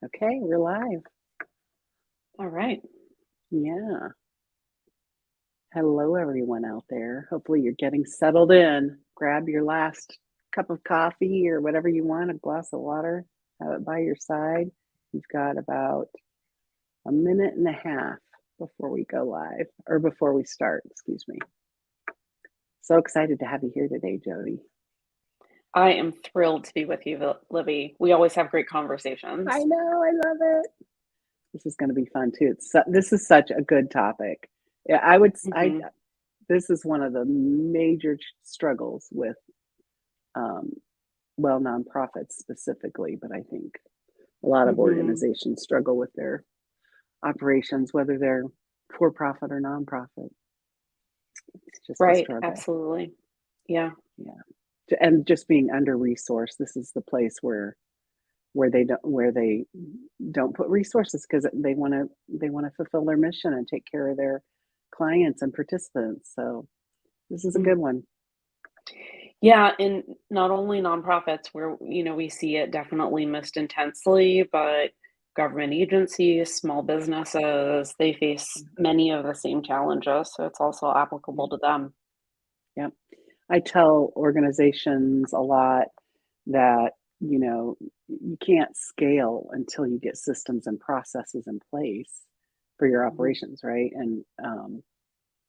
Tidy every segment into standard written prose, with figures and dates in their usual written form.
Okay, we're live. All right. Yeah. Hello, everyone out there. Hopefully, you're getting settled in. Grab your last cup of coffee or whatever you want, a glass of water, have it by your side. You've got about a minute and a half before we go live, or before we start, excuse me. So excited to have you here today, Jodi. I am thrilled to be with you, Libby. We always have great conversations. I know, I love it. This is going to be fun too. This is such a good topic. Yeah, Hmm. this is one of the major struggles with um, well, nonprofits specifically, but I think a lot of Hmm. organizations struggle with their operations, whether they're for profit or nonprofit. It's just a Right. struggle. Absolutely. Yeah. Yeah. And just being under resourced, this is the place where they don't put resources because they want to fulfill their mission and take care of their clients and participants. So this is a Mm. good one. Yeah. And not only nonprofits where, we see it definitely most intensely, but government agencies, small businesses, they face many of the same challenges. So it's also Yeah. applicable to them. Yeah. I tell organizations a lot that, you can't scale until you get systems and processes in place for your Hmm. operations, right? And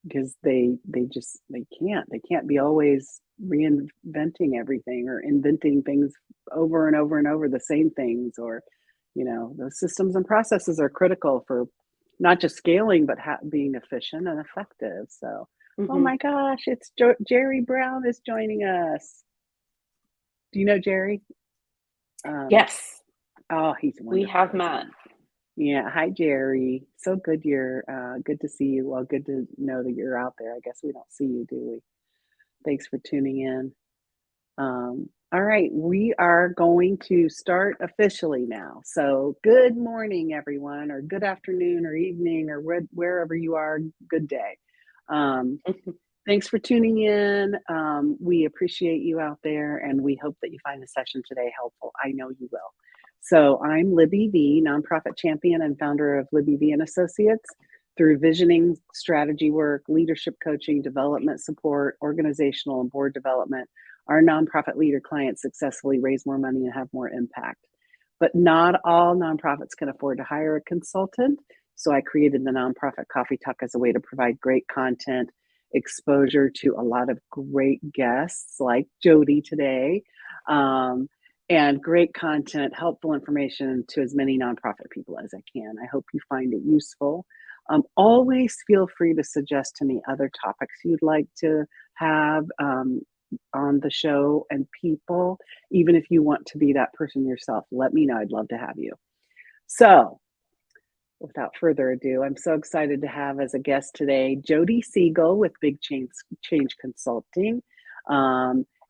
because they can't be always reinventing everything or inventing things over and over and over the same things, or those systems and processes are critical for not just scaling but being efficient and effective. So, oh Hmm. my gosh, it's Jerry Brown is joining us. Do you know Jerry? um, Yes, oh, he's we wonderful, have isn't met. he? Yeah, hi Jerry. So good good to see you. Well, good to know that you're out there. I guess we don't see you, do we? Thanks for tuning in. All right, we are going to start officially now. So, good morning, everyone, or good afternoon, or evening, or wherever you are. Good day. Um, Thanks for tuning in. We appreciate you out there, and we hope that you find the session today helpful. I know you will. So, I'm Libby V, nonprofit champion and founder of Libby V and Associates. Through visioning, strategy work, leadership coaching, development support, organizational and board development, our nonprofit leader clients successfully raise more money and have more impact. But not all nonprofits can afford to hire a consultant. So I created the Nonprofit Coffee Talk as a way to provide great content, exposure to a lot of great guests like Jodi today, um, and great content, helpful information to as many nonprofit people as I can. I hope you find it useful. Always feel free to suggest to me other topics you'd like to have on the show and people. Even if you want to be that person yourself, let me know. I'd love to have you. So, without further ado, I'm so excited to have as a guest today Jodi Segal with Change Consulting.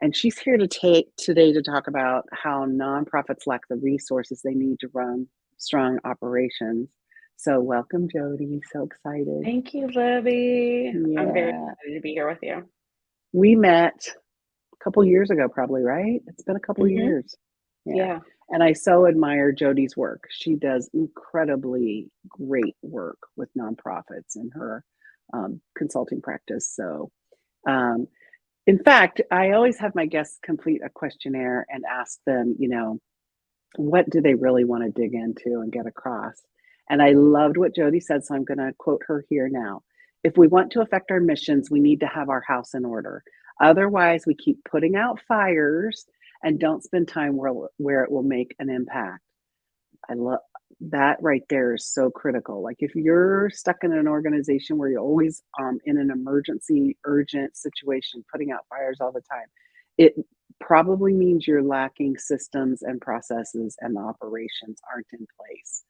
And she's here to take today to talk about how nonprofits lack the resources they need to run strong operations. So, welcome, Jodi. So excited. Thank you, Libby. I'm very Yeah. excited to be here with you. We met a couple years ago, probably, right? It's been a couple Hmm. years. Yeah. Yeah. And I so admire Jodi's work. She does incredibly great work with nonprofits in her consulting practice. So, um, in fact, I always have my guests complete a questionnaire and ask them, what do they really want to dig into and get across? And I loved what Jodi said, so I'm going to quote her here now. If we want to affect our missions, we need to have our house in order. Otherwise, we keep putting out fires and don't spend time where it will make an impact. I love that right there is so critical. Like if you're stuck in an organization where you're always in an emergency, urgent situation, putting out fires all the time, it probably means you're lacking systems and processes and the operations aren't in place.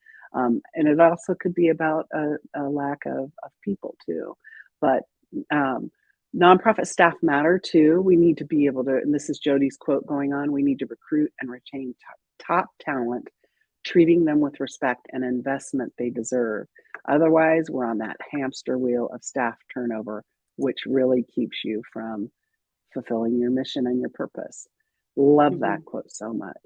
And it also could be about a lack of people too. But um, nonprofit staff matter too. We need to be able to, and this is Jodi's quote going on, we need to recruit and retain top talent, treating them with respect and investment they deserve. Otherwise, we're on that hamster wheel of staff turnover, which really keeps you from fulfilling your mission and your purpose. Love Hmm. that quote so much.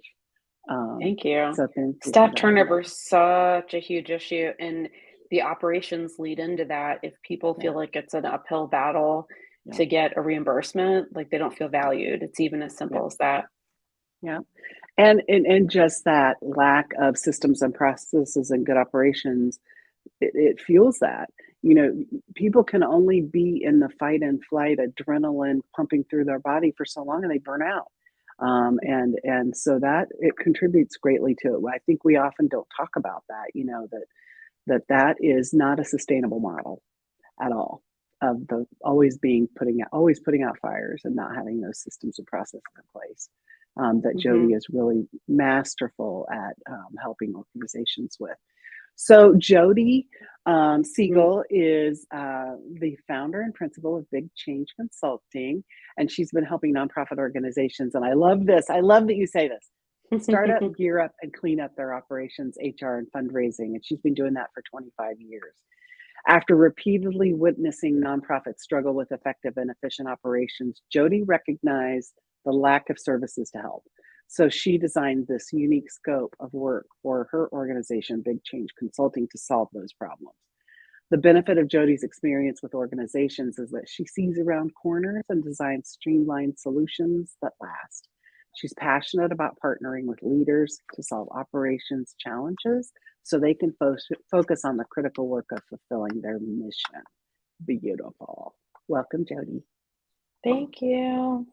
Thank you. So thank you for Staff that. turnover is such a huge issue, and the operations lead into that. If people Yeah, feel like it's an uphill battle yeah, to get a reimbursement, like they don't feel valued. It's even as yeah, simple as that. yeah. And just that lack of systems and processes and good operations, it fuels that. You know, people can only be in the fight and flight adrenaline pumping through their body for so long and they burn out. And so that it contributes greatly to it. I think we often don't talk about that, you know, that is not a sustainable model at all, of the always putting out fires and not having those systems and processes in place, that Jodi Mhm. is really masterful at, helping organizations with. So Jodi Mhm. Segal is the founder and principal of Big Change Consulting, and she's been helping nonprofit organizations. And I love this. I love that you say this. Start up, gear up, and clean up their operations, HR, and fundraising. And she's been doing that for 25 years. After repeatedly witnessing nonprofits struggle with effective and efficient operations, Jodi recognized the lack of services to help. So she designed this unique scope of work for her organization, Big Change Consulting, to solve those problems. The benefit of Jodi's experience with organizations is that she sees around corners and designs streamlined solutions that last. She's passionate about partnering with leaders to solve operations challenges so they can focus on the critical work of fulfilling their mission. Beautiful. Welcome, Jodi. Thank you.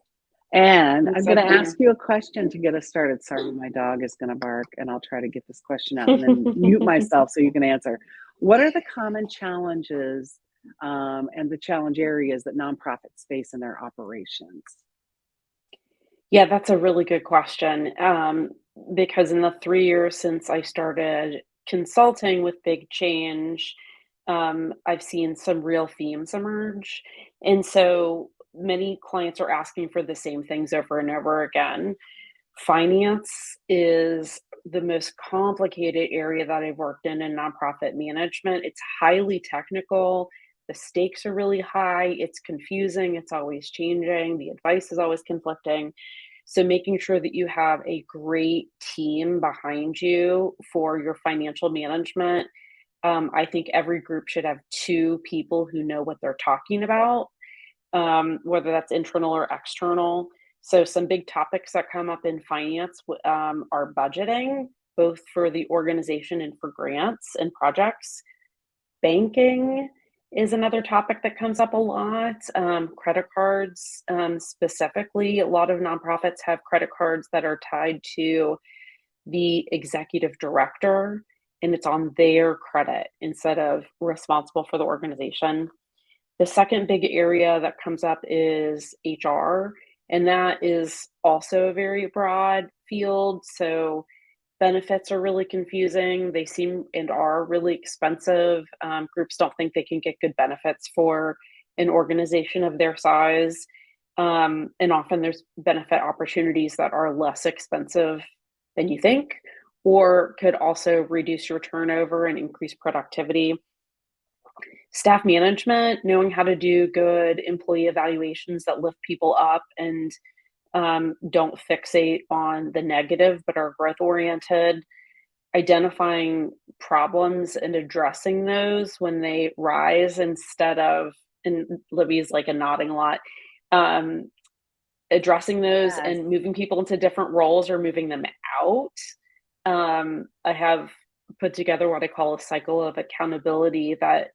And I'm I'm going to excited to be ask here. you a question to get us started. Sorry, my dog is going to bark, and I'll try to get this question out and then mute myself so you can answer. What are the common challenges and the challenge areas that nonprofits face in their operations? Yeah, that's a really good question. Because in the 3 years since I started consulting with Big Change, I've seen some real themes emerge. And so many clients are asking for the same things over and over again. Finance is the most complicated area that I've worked in nonprofit management. It's highly technical. The stakes are really high. It's confusing. It's always changing. The advice is always conflicting. So making sure that you have a great team behind you for your financial management. I think every group should have two people who know what they're talking about, whether that's internal or external. So some big topics that come up in finance are budgeting, both for the organization and for grants and projects. Banking is another topic that comes up a lot. Credit cards, specifically, a lot of nonprofits have credit cards that are tied to the executive director, and it's on their credit instead of responsible for the organization. The second big area that comes up is HR, and that is also a very broad field. So benefits are really confusing. They seem and are really expensive. Groups don't think they can get good benefits for an organization of their size. And often there's benefit opportunities that are less expensive than you think, or could also reduce your turnover and increase productivity. Staff management, knowing how to do good employee evaluations that lift people up and don't fixate on the negative but are growth oriented, identifying problems and addressing those when they rise instead of, and Libby's like a nodding a lot, um, addressing those Yes. and moving people into different roles or moving them out. I have put together what I call a cycle of accountability that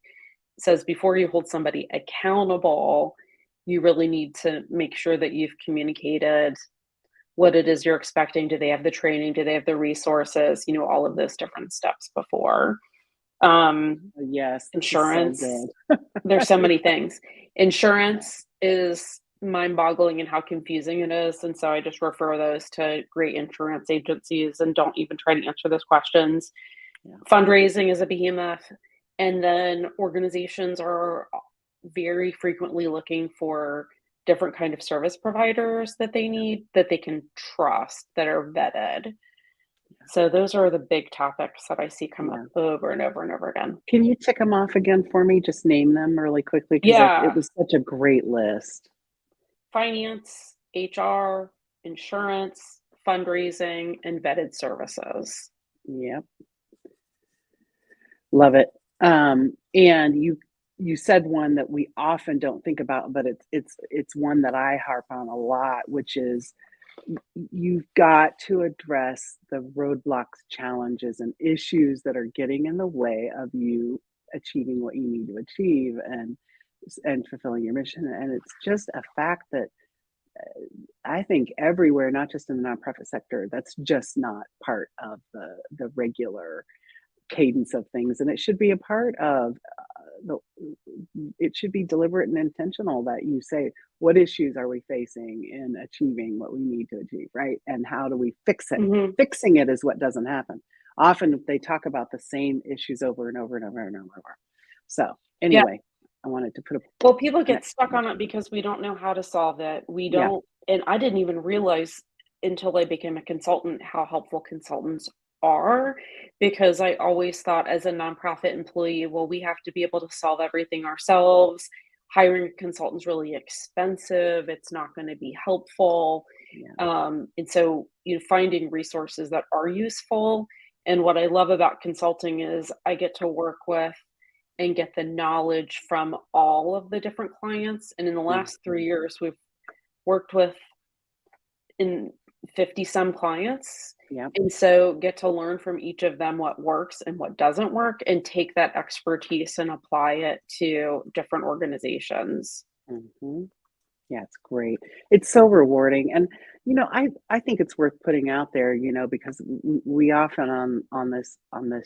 says before you hold somebody accountable, you really need to make sure that you've communicated what it is you're expecting. Do they have the training? Do they have the resources? You know, all of those different steps before. Um, Yes, this is so Insurance, good. there's so many things. Insurance is mind boggling in how confusing it is. And so I just refer those to great insurance agencies and don't even try to answer those questions. Yeah, Fundraising is a behemoth. And then organizations are very frequently looking for different kind of service providers that they need that they can trust that are vetted. So those are the big topics that I see come up yeah. over and over and over again. Can you tick them off again for me? Just name them really quickly because it Yeah, was such a great list. finance, HR, insurance, fundraising, and vetted services. Yep. Love it. And you said one that we often don't think about, but it's one that I harp on a lot, which is you've got to address the roadblocks, challenges, and issues that are getting in the way of you achieving what you need to achieve and fulfilling your mission. And it's just a fact that I think everywhere, not just in the nonprofit sector, that's just not part of the regular cadence of things, and it should be a part of the it should be deliberate and intentional that you say, what issues are we facing in achieving what we need to achieve, right? And how do we fix it? Mhm. Fixing it is what doesn't happen. Often they talk about the same issues over and over and over and over. So Yeah. anyway, I wanted to put Well, people an get stuck on it because we don't know how to solve it. We yeah. don't, and I didn't even realize until I became a consultant how helpful consultants are, because I always thought as a nonprofit employee, well, we have to be able to solve everything ourselves. Hiring a consultant's really expensive. It's not going to be helpful. Yeah. And so, finding resources that are useful. And what I love about consulting is I get to work with and get the knowledge from all of the different clients. And in the last Mhm. 3 years, we've worked with in 50 some clients. Yeah. And so get to learn from each of them what works and what doesn't work and take that expertise and apply it to different organizations. Mhm. Yeah, it's great. It's so rewarding, and I think it's worth putting out there, because we often on this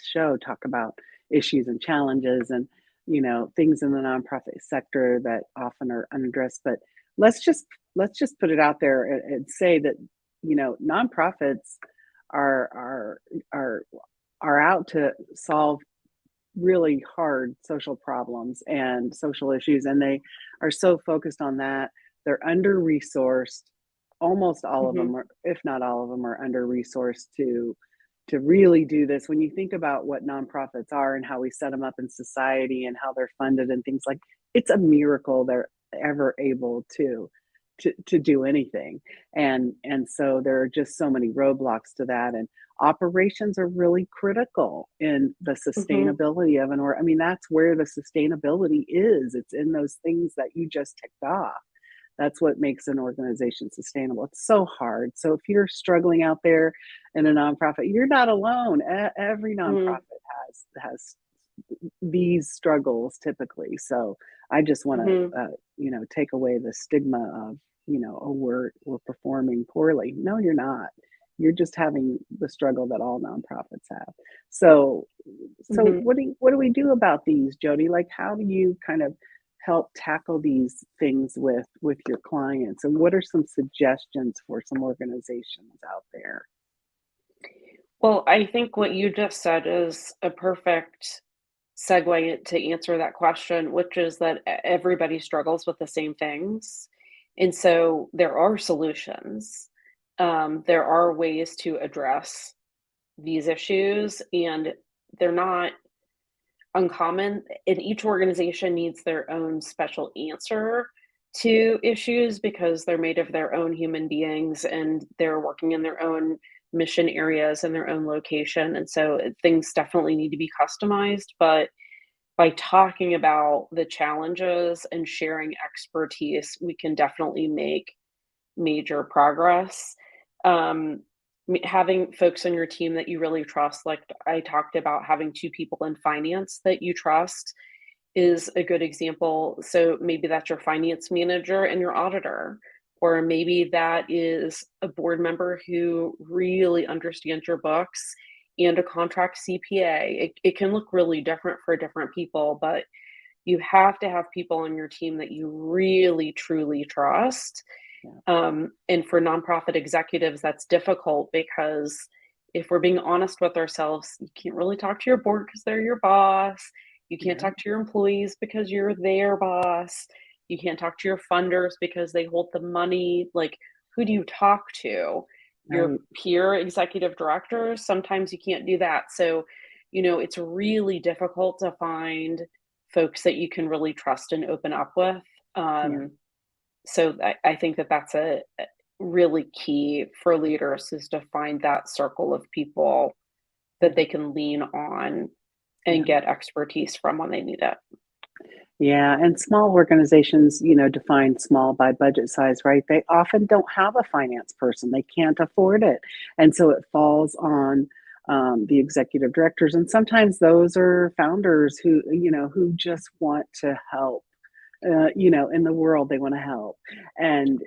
show talk about issues and challenges, and things in the nonprofit sector that often are unaddressed. But let's just let's just put it out there and say that nonprofits are are are are out to solve really hard social problems and social issues, and they are so focused on that. They're under resourced. Almost all of Mhm, them are, if not all of them, are under resourced to really do this. When you think about what nonprofits are and how we set them up in society and how they're funded and things like, it's a miracle they're ever able to do anything. And so there are just so many roadblocks to that, and operations are really critical in the mhm, sustainability of I mean, that's where the sustainability is. It's in those things that you just ticked off. That's what makes an organization sustainable. It's so hard. So if you're struggling out there in a nonprofit, you're not alone. Every mhm, nonprofit has these struggles typically. So I just want mhm, to take away the stigma of oh, we're performing poorly. No, you're not. You're just having the struggle that all nonprofits have. So mhm. what do we do about these, Jodi? Like, how do you kind of help tackle these things with your clients, and what are some suggestions for some organizations out there? Well, I think what you just said is a perfect segue to answer that question, which is that everybody struggles with the same things. And so there are solutions. There are ways to address these issues, and they're not uncommon. And each organization needs their own special answer to issues because they're made of their own human beings and they're working in their own mission areas and their own location. And so things definitely need to be customized. But by talking about the challenges and sharing expertise, we can definitely make major progress. Um, Having folks on your team that you really trust, like I talked about, having two people in finance that you trust is a good example. So maybe that's your finance manager and your auditor, or maybe that is a board member who really understands your books and a contract CPA. It can look really different for different people, but you have to have people on your team that you really truly trust. Yeah. And for nonprofit executives, that's difficult because if we're being honest with ourselves, you can't really talk to your board because they're your boss. You can't Yeah. talk to your employees because you're their boss. You can't talk to your funders because they hold the money. Like, who do you talk to? Your Right. peer executive directors? Sometimes you can't do that. So, it's really difficult to find folks that you can really trust and open up with. Yeah. So I think that that's really key for leaders is to find that circle of people that Yeah. they can lean on and Yeah. get expertise from when they need it. Yeah, and small organizations, you know, define small by budget size, right? They often don't have a finance person. They can't afford it. And so it falls on the executive directors. And sometimes those are founders who, you know, who just want to help, you know, in the world, they want to help. And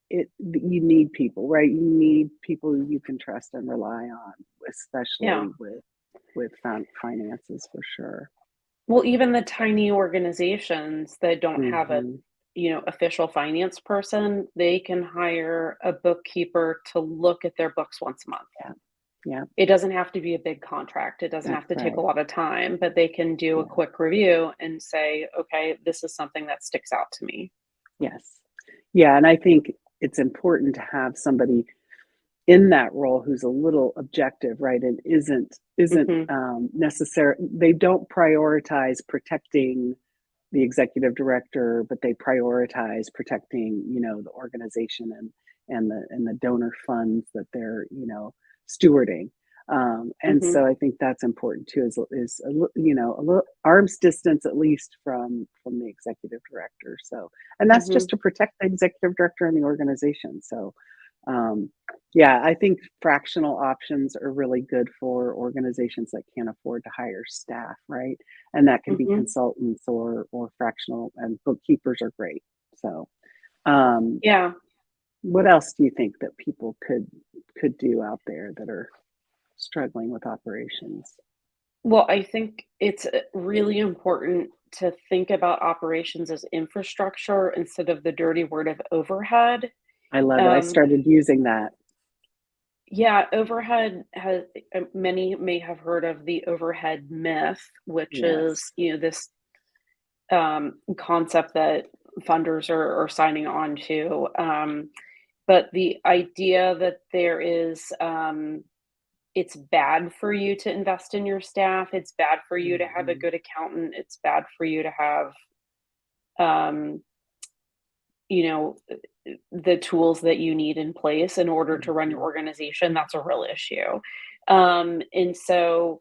you need people, right? You need people you can trust and rely on, Yeah. especially with finances for sure. Well, even the tiny organizations that don't have a, Hmm. official finance person, they can hire a bookkeeper to look at their books once a month. Yeah. Yeah. It doesn't have to be a big contract. It doesn't That's have to take a right. lot of time, but they can do a Yeah. quick review and say, okay, this is something that sticks out to me. Yes. Yeah, and I think it's important to have somebody in that role who's a little objective, right? And isn't Hmm. necessary. They don't prioritize protecting the executive director, but they prioritize protecting, you know, the organization and the donor funds that they're, you know, stewarding. And Hmm. so I think that's important too, is you know, a little arm's distance at least from the executive director. So, and that's Hmm. just to protect the executive director and the organization. So, um, yeah, I think fractional options are really good for organizations that can't afford to hire staff, right? And that can be Hmm. consultants or fractional, and bookkeepers are great. So, um, Yeah. what else do you think that people could do out there that are struggling with operations? Well, I think it's really important to think about operations as infrastructure instead of the dirty word of overhead. I love it. I Um, started using that. yeah, overhead has many may have heard of the overhead myth, which Yes. is, this concept that funders are signing on to. But the idea that there is, it's bad for you to invest in your staff, it's bad for you to have a Mhm. good accountant, it's bad for you to have, um, you know, the tools that you need in place in order to run your Mhm. organization. That's a real issue. And so,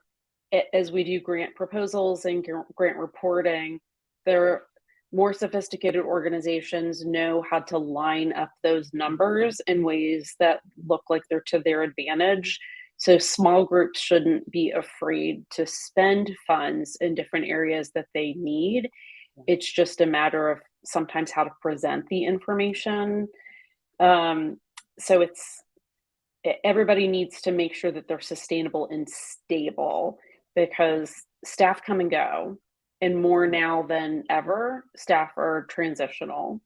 as we do grant proposals and grant reporting, there more sophisticated organizations know how to line up those numbers in ways that look like they're to their advantage. So small groups shouldn't be afraid to spend funds in different areas that they need. It's just a matter of sometimes how to present the information. Um, so everybody needs to make sure that they're sustainable and stable because staff come and go, and more now than ever, staff are transitional.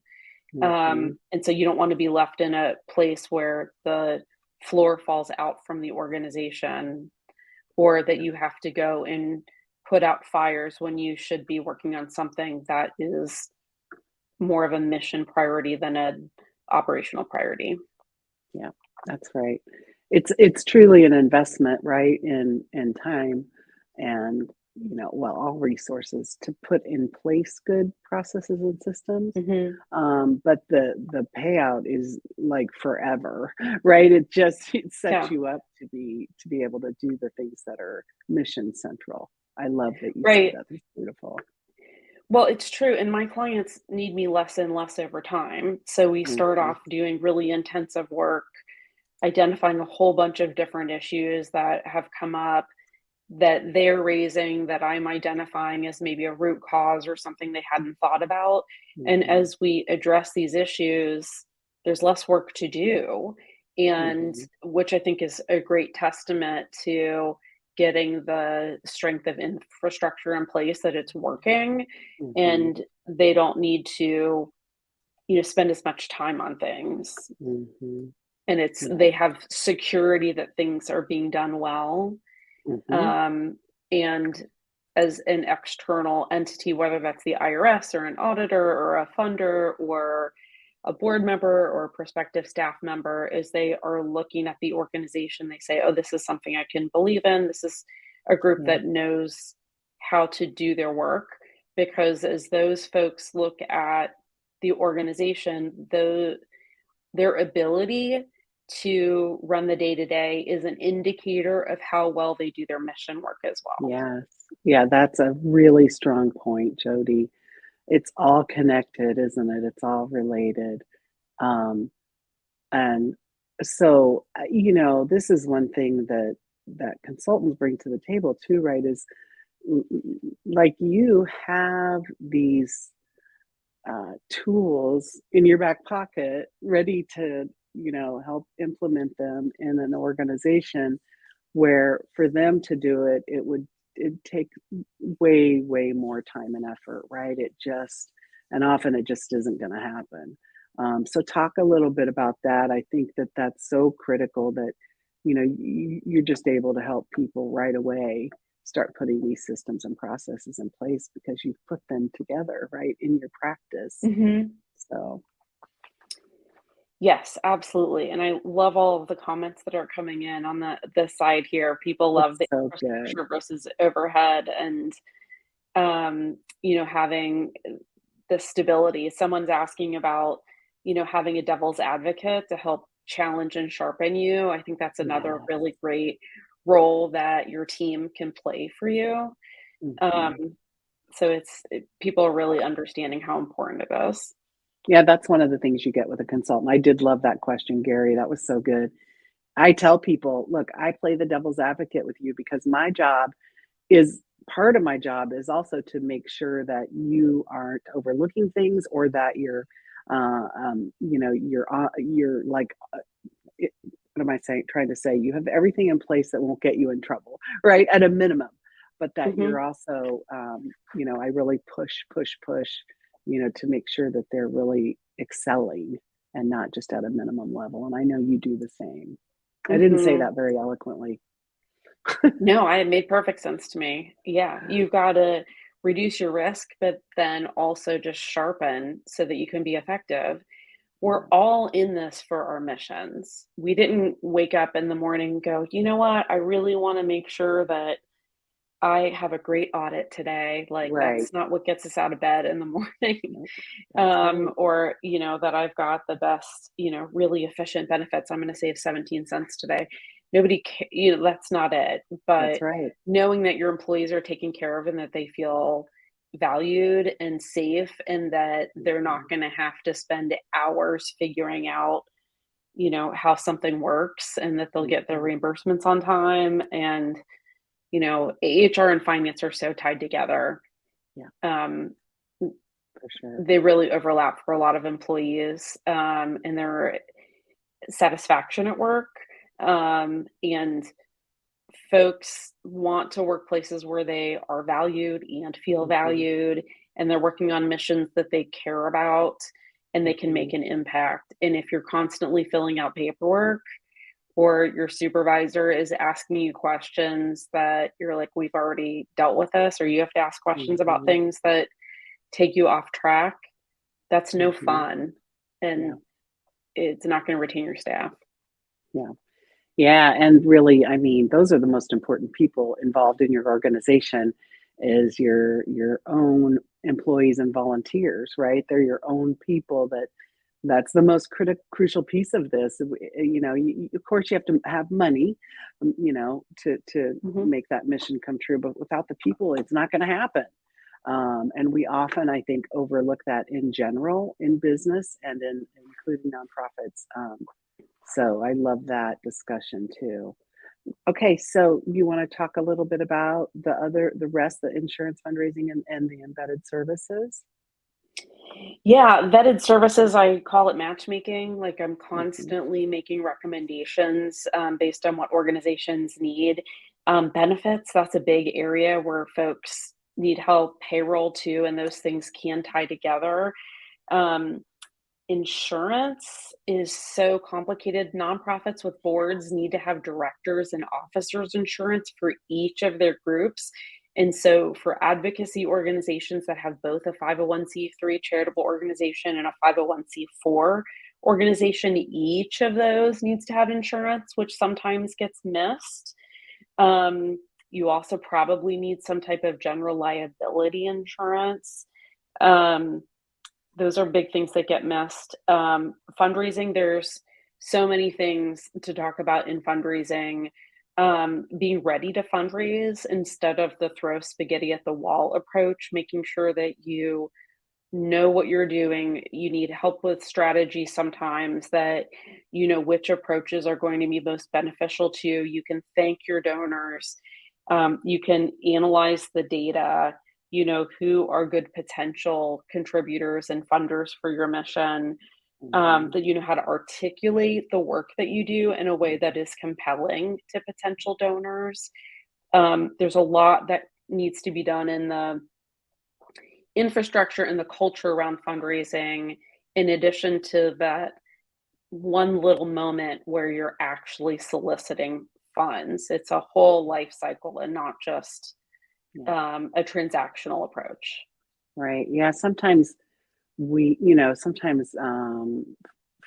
Mhm. And so you don't want to be left in a place where the floor falls out from the organization, or that Yeah. you have to go and put out fires when you should be working on something that is more of a mission priority than an operational priority. Yeah, that's right. It's truly an investment, right, in time and, you know, well, all resources to put in place good processes and systems. Hmm. But the payout is like forever, right? It sets Yeah. you up to be able to do the things that are mission central. I love that you said Right. that. That's beautiful. Well, it's true, and my clients need me less and less over time. So we start Mhm. off doing really intensive work, identifying a whole bunch of different issues that have come up that they're raising that I'm identifying as maybe a root cause or something they hadn't thought about. And Mhm. as we address these issues, there's less work to do. And Mhm. which I think is a great testament to getting the strength of infrastructure in place that it's working, Mhm. and they don't need to, spend as much time on things. Mhm. And Yeah. they have security that things are being done well. Mhm. um, and as an external entity, whether that's the IRS or an auditor or a funder or a board member or a prospective staff member, is they are looking at the organization, they say, oh, this is something I can believe in. This is a group Yeah. that knows how to do their work. Because as those folks look at the organization, their ability to run the day to day is an indicator of how well they do their mission work as well. Yes. Yeah, that's a really strong point, Jody. It's all connected, isn't it? It's all related. Um, and so, this is one thing that consultants bring to the table too, right? Is like you have these tools in your back pocket ready to, help implement them in an organization where for them to do it, it'd take way more time and effort, right? And often it just isn't going to happen. So talk a little bit about that. I think that that's so critical that, you're just able to help people right away start putting these systems and processes in place because you've put them together, right, in your practice. Mhm. So Yes, absolutely, and I love all of the comments that are coming in on the side here. People love it's the so good. infrastructure versus overhead and, having the stability. Someone's asking about, having a devil's advocate to help challenge and sharpen you. I think that's another Yeah. really great role that your team can play for you. Um, Mhm. so people are really understanding how important it is. Yeah, that's one of the things you get with a consultant. I did love that question, Gary. That was so good. I tell people, look, I play the devil's advocate with you because my job is part of my job is also to make sure that you aren't overlooking things or that you're like, what am I saying? Trying to say you have everything in place that won't get you in trouble, right? At a minimum, but that you're Mhm, also, I really push, to make sure that they're really excelling and not just at a minimum level. And I know you do the same. I didn't say mhm. that very eloquently. No, it made perfect sense to me. Yeah, you've gotta reduce your risk, but then also just sharpen so that you can be effective. We're Yeah. all in this for our missions. We didn't wake up in the morning and go, "You know what? I really wanna make sure that I have a great audit today." Like, Right. that's not what gets us out of bed in the morning. Nope. That's right. Or, that I've got the best, really efficient benefits. I'm gonna save 17 cents today. That's not it. That's But right. knowing that your employees are taken care of and that they feel valued and safe and that they're not Mhm. gonna have to spend hours figuring out, how something works and that they'll get their Mhm. reimbursements on time. And, HR and finance are so tied together. Yeah, Um, for sure. they really overlap for a lot of employees, and their satisfaction at work. And folks want to work places where they are valued and feel Mhm. valued, and they're working on missions that they care about and they can Mhm. make an impact. And if you're constantly filling out paperwork or your supervisor is asking you questions that you're like, we've already dealt with this, or you have to ask questions about Mhm. things that take you off track, that's no Mhm. fun, Yeah, and it's not gonna retain your staff. yeah. Yeah, and really, I mean, those are the most important people involved in your organization is your own employees and volunteers, right? They're your own people that's the most crucial piece of this. Of course, you have to have money, to Mhm, make that mission come true, but without the people, it's not going to happen. And we often, I think, overlook that in general in business and in including nonprofits. So I love that discussion too. Okay, so you want to talk a little bit about the rest, the insurance fundraising and the embedded services? yeah, vetted services, I call it matchmaking. Like, I'm Hmm. constantly making recommendations, based on what organizations need. Benefits, that's a big area where folks need help. Payroll too, and those things can tie together. Um, Insurance is so complicated. Nonprofits with boards need to have directors and officers insurance for each of their groups. And so, for advocacy organizations that have both a 501(c)(3) charitable organization and a 501(c)(4) organization, each of those needs to have insurance, which sometimes gets missed. Um, you also probably need some type of general liability insurance. Um, those are big things that get missed. Fundraising, there's so many things to talk about in fundraising. Being ready to fundraise instead of the throw spaghetti at the wall approach, making sure that you know what you're doing. You need help with strategy sometimes, that you know which approaches are going to be most beneficial to you. You can thank your donors. You can analyze the data, you know, who are good potential contributors and funders for your mission, Mhm. that you know how to articulate the work that you do in a way that is compelling to potential donors. There's a lot that needs to be done in the infrastructure and the culture around fundraising, in addition to that one little moment where you're actually soliciting funds. It's a whole life cycle and not just Yeah. a transactional approach. Right. Yeah. Sometimes sometimes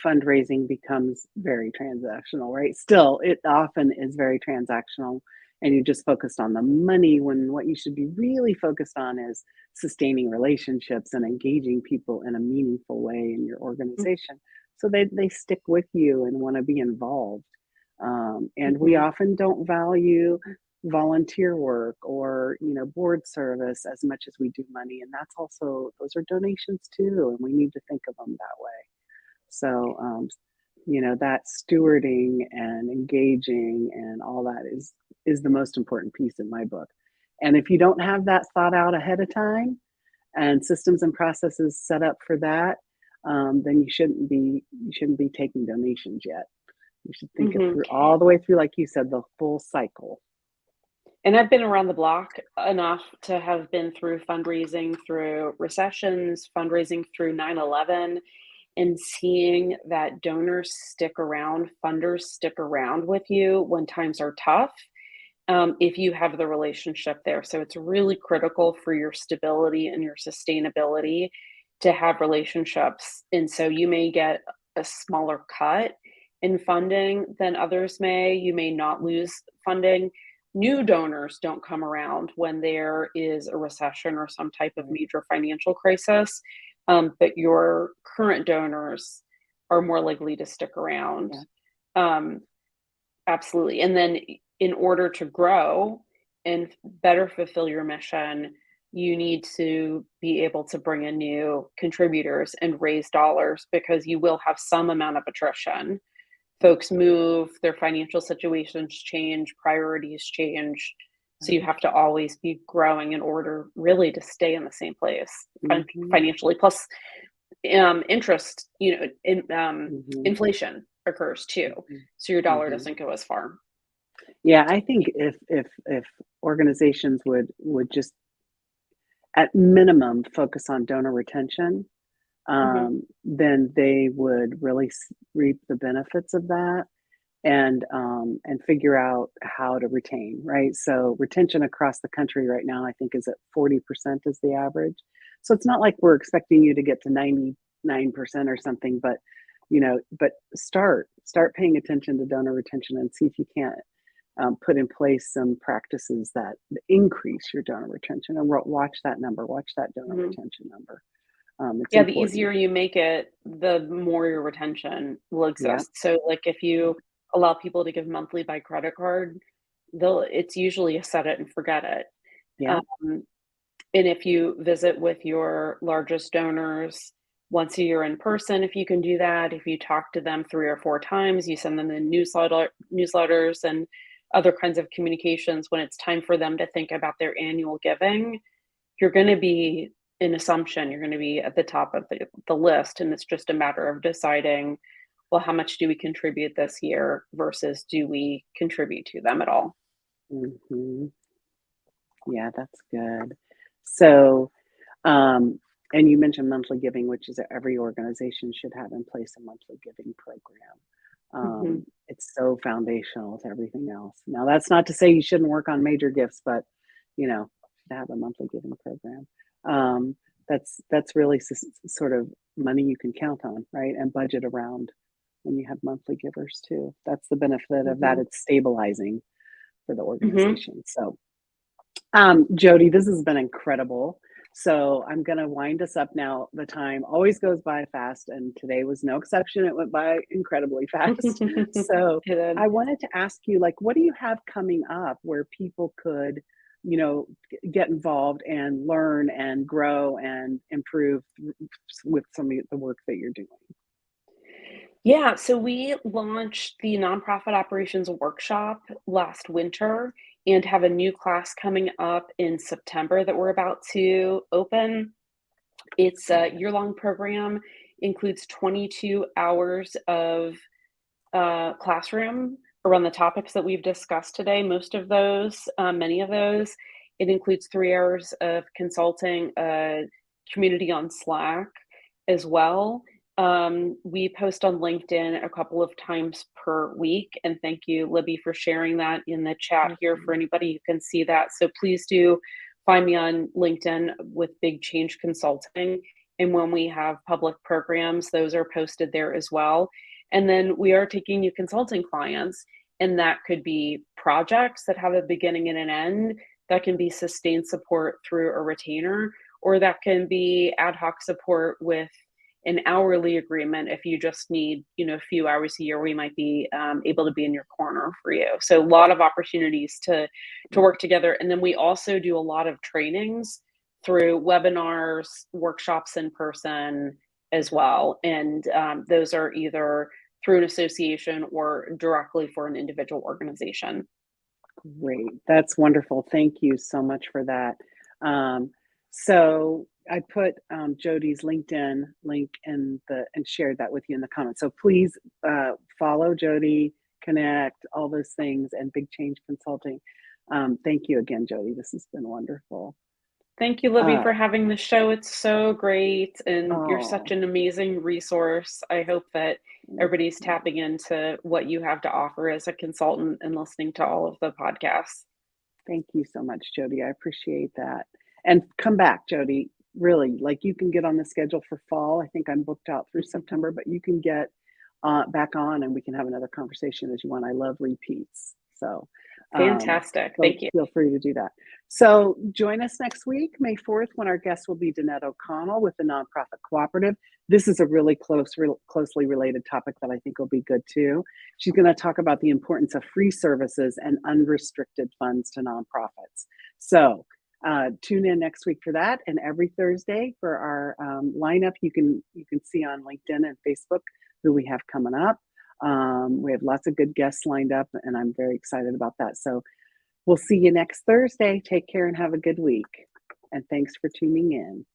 fundraising becomes very transactional, right? Still, it often is very transactional, and you just focused on the money when what you should be really focused on is sustaining relationships and engaging people in a meaningful way in your organization so they stick with you and want to be involved. And we Mhm. often don't value volunteer work or board service as much as we do money, and that's also those are donations too, and we need to think of them that way. So that stewarding and engaging and all that is the most important piece in my book. And if you don't have that thought out ahead of time and systems and processes set up for that, then you shouldn't be taking donations yet. You should think it Mhm. through all the way through, like you said, the full cycle. And I've been around the block enough to have been through fundraising through recessions, fundraising through 9/11, and seeing that donors stick around, funders stick around with you when times are tough, if you have the relationship there. So it's really critical for your stability and your sustainability to have relationships. And so you may get a smaller cut in funding than others may. You may not lose funding. New donors don't come around when there is a recession or some type of Right. major financial crisis, but your current donors are more likely to stick around. Yeah. Um, Absolutely. And then in order to grow and better fulfill your mission, you need to be able to bring in new contributors and raise dollars, because you will have some amount of attrition. Folks move, their financial situations change, priorities change. So you Right. have to always be growing in order really to stay in the same place Mhm. financially. Plus, interest, Mhm. inflation occurs too, Mhm. so your dollar Mhm. doesn't go as far. Yeah, I think if organizations would just at minimum focus on donor retention, Mhm, then they would really reap the benefits of that and figure out how to retain, right? So retention across the country right now, I think, is at 40% is the average. So it's not like we're expecting you to get to 99% or something, but start paying attention to donor retention and see if you can't put in place some practices that increase your donor retention and watch that number, watch that donor mhm. retention number. It's Yeah, the important. easier you make it, the more your retention will Yeah. exist. So, like, if you allow people to give monthly by credit card, they'll it's usually a set it and forget it. Yeah. Um, and if you visit with your largest donors once a year in person, if you can do that, if you talk to them 3 or 4 times, you send them the newsletters and other kinds of communications when it's time for them to think about their annual giving, you're gonna be an assumption, you're gonna be at the top of the list, and it's just a matter of deciding, well, how much do we contribute this year versus do we contribute to them at all? Hmm. Yeah, that's good. So, um, and you mentioned monthly giving, which is every organization should have in place a monthly giving program. Mhm. It's so foundational to everything else. Now, that's not to say you shouldn't work on major gifts, but should have a monthly giving program. That's really sort of money you can count on, right? And budget around when you have monthly givers too. That's the benefit of that. Mhm. It's stabilizing for the Mhm. organization. So, Jody, this has been incredible. So I'm going to wind us up now. The time always goes by fast, and today was no exception. It went by incredibly fast. So It I wanted to ask you, like, what do you have coming up where people could, get involved and learn and grow and improve with some of the work that you're doing? Yeah, so we launched the Nonprofit Operations Workshop last winter and have a new class coming up in September that we're about to open. It's a year-long program, includes 22 hours of classroom around the topics that we've discussed today. Most of those, many of those, it includes 3 hours of consulting, a community on Slack as well. We post on LinkedIn a couple of times per week, and thank you, Libby, for sharing that in the chat here for Awesome. anybody who can see that. So please do find me on LinkedIn with Big Change Consulting. And when we have public programs, those are posted there as well. And then we are taking new consulting clients, and that could be projects that have a beginning and an end, that can be sustained support through a retainer, or that can be ad hoc support with an hourly agreement. If you just need, a few hours a year, we might be able to be in your corner for you. So a lot of opportunities to work together. And then we also do a lot of trainings through webinars, workshops in person as well. And those are either through an association or directly for an individual organization. Great. That's wonderful. Thank you so much for that. So I put Jodi's LinkedIn link and shared that with you in the comments. So please follow Jodi, connect, all those things, and Big Change Consulting. Thank you again, Jodi. This has been wonderful. Thank you, Libby, for having the show. It's so great, and you're such Oh, an amazing resource. I hope that everybody's tapping into what you have to offer as a consultant and listening to all of the podcasts. thank you so much, Jodi. I appreciate that. And come back, Jodi. Really, like you can get on the schedule for fall. I think I'm booked out through September, but you can get back on and we can have another conversation as you want. I love repeats. Um, Fantastic. so Thank you. feel free to do that. So join us next week, May 4th, when our guest will be Danette O'Connell with the Nonprofit Cooperative. This is a really closely related topic that I think will be good too. She's going to talk about the importance of free services and unrestricted funds to nonprofits. So tune in next week for that, and every Thursday for our lineup. You can see on LinkedIn and Facebook who we have coming up. We have lots of good guests lined up, and I'm very excited about that. So we'll see you next Thursday. Take care and have a good week. And thanks for tuning in.